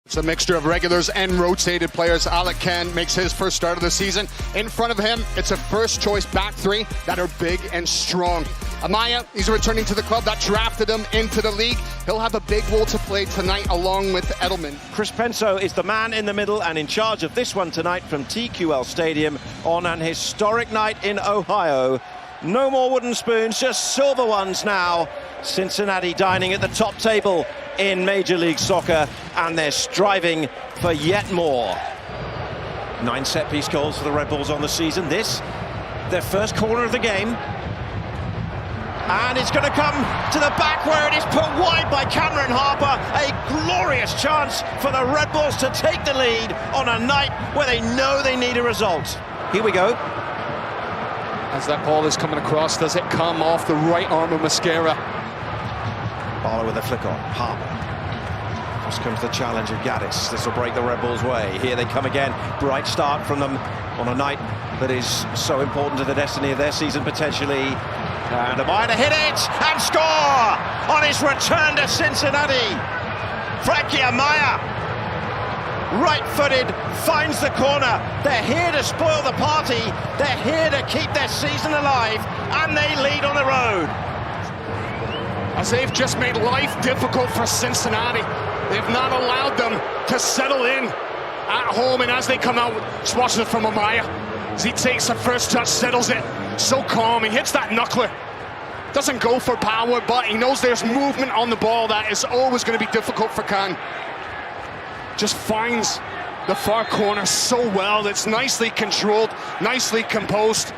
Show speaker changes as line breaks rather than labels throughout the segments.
It's a mixture of regulars and rotated players. Alec Kann makes his first start of the season. In front of him, it's a first-choice back three that are big and strong. Amaya, he's returning to the club that drafted him into the league. He'll have a big role to play tonight along with Edelman.
Chris Penso is the man in the middle and in charge of this one tonight from TQL Stadium on an historic night in Ohio. No more wooden spoons, just silver ones now. Cincinnati dining at the top table in Major League Soccer, and they're striving for yet more. 9 set-piece goals for the Red Bulls on the season. This, their first corner of the game. And it's going to come to the back where it is put wide by Cameron Harper. A glorious chance for the Red Bulls to take the lead on a night where they know they need a result. Here we go.
As that ball is coming across, does it come off the right arm of Mascara?
Paula with a flick on. Harper. Just comes the challenge of Gaddis. This will break the Red Bulls' way. Here they come again. Bright start from them on a night that is so important to the destiny of their season potentially. And Amaya to hit it and score on his return to Cincinnati. Frankie Amaya, right-footed, finds the corner. They're here to spoil the party. They're here to keep their season alive, and they lead on the road.
As they've just made life difficult for Cincinnati. They've not allowed them to settle in at home, and as they come out, just watch it from Amaya. As he takes the first touch, settles it, so calm, he hits that knuckler. Doesn't go for power, but he knows there's movement on the ball that is always going to be difficult for Kann. Just finds the far corner so well. It's nicely controlled, nicely composed.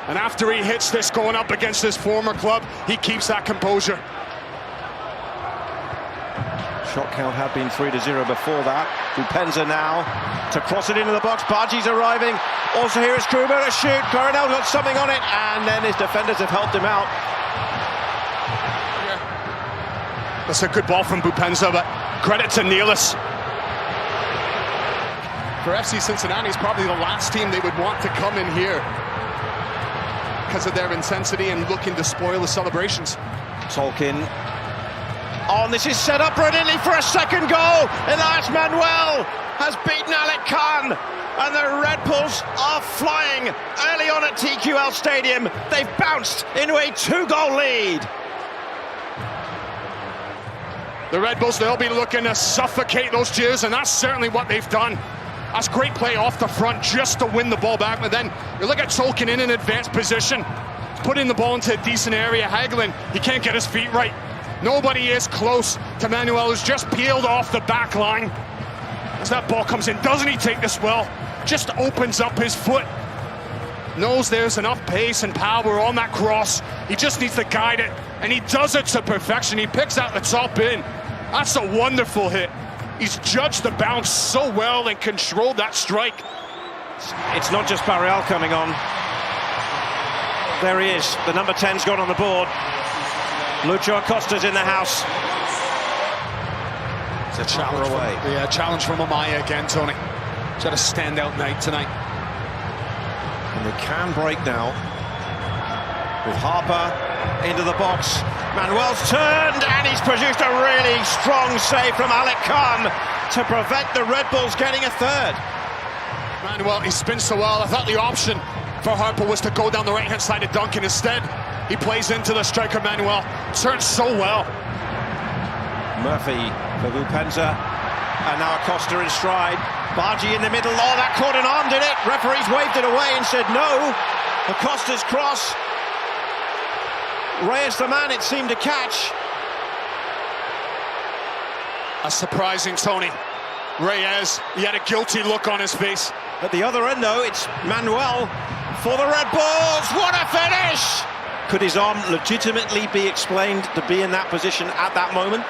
And after he hits this going up against his former club, he keeps that composure.
Shot count had been 3-0 before that. Bupenza now to cross it into the box. Baji's arriving. Also here is Kruber to shoot. Coronel got something on it, and then his defenders have helped him out.
Yeah. That's a good ball from Bupenza, but credit to Elias. For FC Cincinnati, it's probably the last team they would want to come in here because of their intensity and looking to spoil the celebrations.
Tolkien. Oh, and this is set up brilliantly for a second goal. Elias Manoel has beaten Alec Kann, and the Red Bulls are flying early on at TQL Stadium. They've bounced into a 2-goal lead.
The Red Bulls, they'll be looking to suffocate those cheers, and that's certainly what they've done. That's great play off the front just to win the ball back, but then you look at Tolkien in an advanced position, putting the ball into a decent area, haggling, he can't get his feet right. Nobody is close to Manoel, who's just peeled off the back line. As that ball comes in, doesn't he take this well? Just opens up his foot. Knows there's enough pace and power on that cross. He just needs to guide it, and he does it to perfection. He picks out the top in. That's a wonderful hit. He's judged the bounce so well and controlled that strike.
It's not just Barreal coming on. There he is. The number 10's gone on the board. Luciano Acosta's in the house.
It's a challenge away. Challenge from Amaya again, Tony. He's had a standout night tonight.
And they can break now. With Harper into the box. Manoel's turned, and he's produced a really strong save from Alec Kann to prevent the Red Bulls getting a third.
Manoel, he spins so well. I thought the option for Harper was to go down the right-hand side of Duncan. Instead, he plays into the striker Manoel. Turns so well.
Murphy for Bupenza, and now Acosta in stride. Baji in the middle. Oh, that caught an arm, did it? Referees waved it away and said no. Acosta's cross. Reyes, the man it seemed to catch.
A surprising Tony. Reyes, he had a guilty look on his face.
At the other end, though, it's Manoel for the Red Bulls. What a finish! Could his arm legitimately be explained to be in that position at that moment?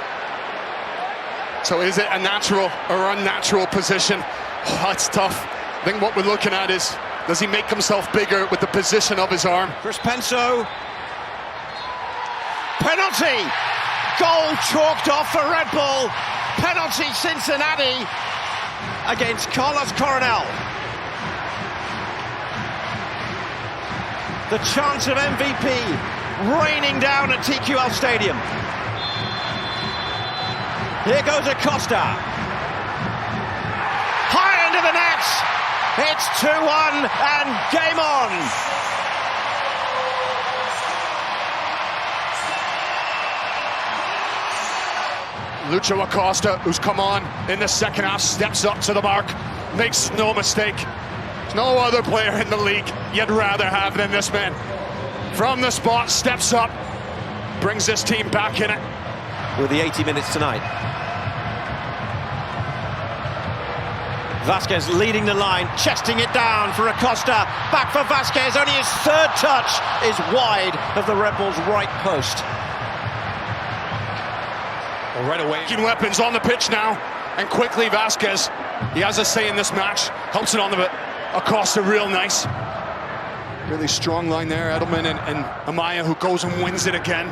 So is it a natural or unnatural position? Oh, that's tough. I think what we're looking at is, does he make himself bigger with the position of his arm?
Chris Penso. Penalty! Goal chalked off for Red Bull. Penalty Cincinnati against Coronel. The chance of MVP raining down at TQL Stadium. Here goes Acosta. into the net. It's 2-1 and game on.
Luciano Acosta, who's come on in the second half, steps up to the mark, makes no mistake. There's no other player in the league you'd rather have than this man. From the spot, steps up, brings this team back in it.
With the 80 minutes tonight. Vázquez leading the line, chesting it down for Acosta. Back for Vázquez, only his third touch is wide of the Red Bulls' right post.
Well, right away, weapons on the pitch now, and quickly Vázquez, he has a say in this match, helps it on the bit. Acosta real nice. Really strong line there, Edelman and Amaya, who goes and wins it again.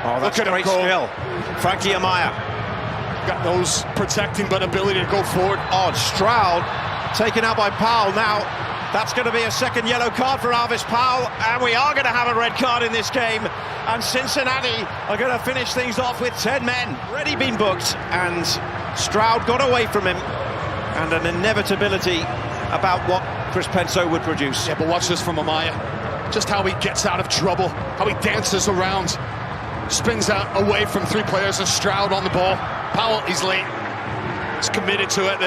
Oh, that's
Look at
great
him go.
skill. Frankie Amaya.
Got those protecting but ability to go forward.
Oh, Stroud taken out by Powell. Now that's going to be a second yellow card for Alves Powell, and we are going to have a red card in this game, and Cincinnati are going to finish things off with 10 men already been booked, and Stroud got away from him, and an inevitability about what Chris Penso would produce.
Yeah, but watch this from Amaya. Just how he gets out of trouble, how he dances around, spins out away from three players, and Stroud on the ball. Powell, he's late. He's committed to it.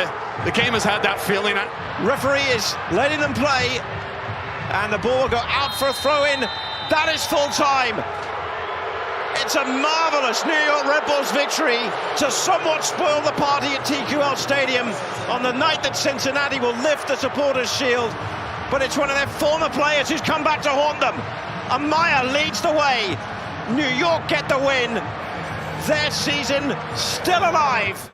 The game has had that feeling.
Referee is letting them play, and the ball will go out for a throw-in. That is full time. It's a marvellous New York Red Bulls victory to somewhat spoil the party at TQL Stadium on the night that Cincinnati will lift the supporters' shield. But it's one of their former players who's come back to haunt them. Amaya leads the way. New York get the win. Their season still alive.